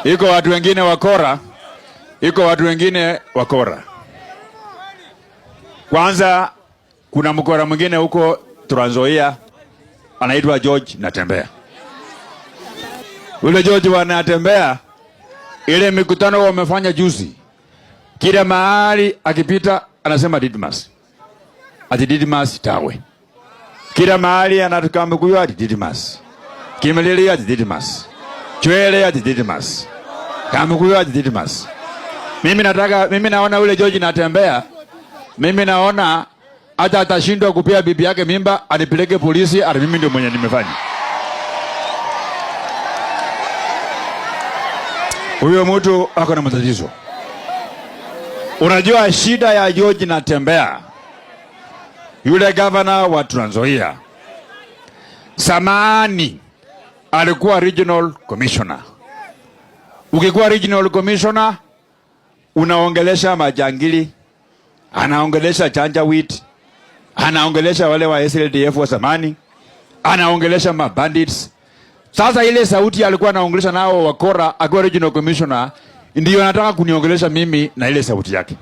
Iko watu wengine wakora. Iko watu wengine wakora. Kwanza kuna mkora mwingine huko Trans Nzoia anaitwa George Natembeya. Ule George Natembeya, ile mikutano wamefanya juzi, kila mahali akipita anasema Didmas. Ati Didmas tawe. Kila mahali anatoka Mkuyu ati Didmas. Kimilili ati Didmas. Chwele ati Didmas. Kamkuyu ati Didmas. Mimi naona ule George Natembeya, mimi naona hata atashindwa kupea bibi yake mimba, anipeleke polisi, ati mimi ndio mwenye nimefanya. Huyo mtu ako na matatizo. Unajua shida ya George Natembeya, yule governor wa Trans Nzoia, zamani alikuwa regional commissioner. Ukikuwa regional commissioner, unaongelesha majangili, anaongelesha Janjaweed, anaongelesha wale wa SLDF wa zamani, anaongelesha mabandits. Sasa ile sauti alikuwa anaongelesha nao wakora akiwa regional commissioner, ndio anataka kuniongelesha mimi na ile sauti yake.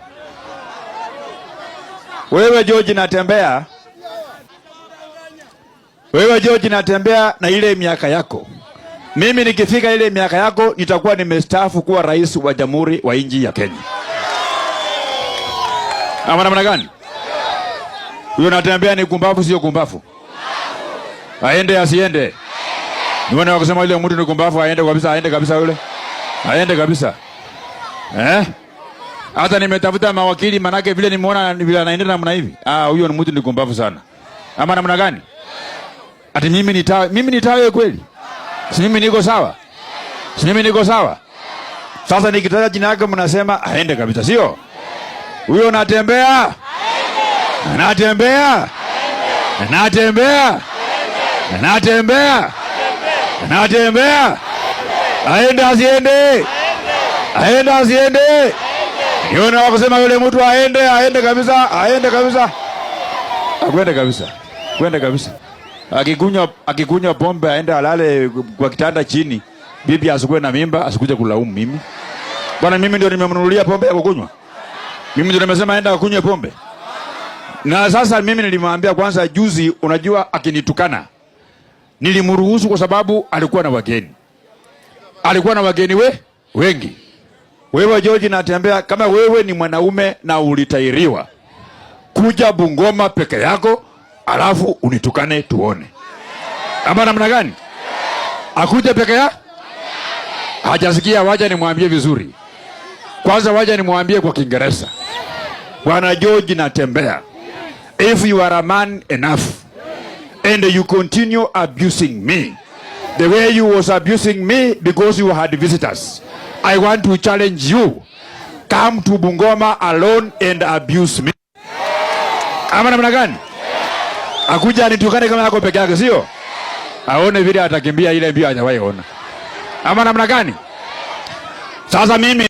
Wewe George Natembeya, na ile miaka yako, mimi nikifika ile miaka yako nitakuwa nimestaafu kuwa rais wa jamhuri wa nchi ya Kenya. Ama namna gani? Huyo Natembeya ni kumbafu sio kumbafu? Aende asiende? Nione wakisema ile mtu ni kumbafu aende kabisa, aende kabisa yule. Aende kabisa. Hata nimetafuta mawakili manake vile nimeona vile anaenda namna hivi. Huyo ni mtu ni kumbafu sana. Ama namna gani? Ati mimi nitawe kweli? Si mimi niko sawa? Si mimi niko sawa? Sasa nikitaja jina lake mnasema aende kabisa, sio? Huyo Natembeya. Natembeya. Natembeya. Natembeya. Natembeya. Aende asiende? Aende asiende? Niona wakisema yule mtu aende kabisa, aende kabisa. Akwende kabisa. Kwende kabisa. Akikunywa pombe aende alale kwa kitanda chini. Bibi asikuwe na mimba, asikuje kulaumu mimi. Bwana mimi ndio nimemnunulia pombe ya kukunywa. Mimi ndio nimesema aenda akunywe pombe. Na sasa mimi nilimwambia kwanza juzi, unajua akinitukana nilimruhusu kwa sababu alikuwa na wageni. Alikuwa na wageni wengi. Wewe George Natembeya, kama wewe ni mwanaume na ulitairiwa, kuja Bungoma peke yako, alafu unitukane tuone. Ama namna gani? Akuje peke yake? Hajasikia, wacha nimwambie vizuri. Kwanza wacha nimwambie kwa Kiingereza. Bwana George Natembeya, if you are a man enough and you continue abusing me the way you was abusing me because you had visitors, I want to challenge you. Come to Bungoma alone and abuse me. Ama namna gani? Akuja anitukane kama yako peke yake, sio? Aone vile atakimbia ile mbio hajawahi ona. Ama namna gani? Sasa mimi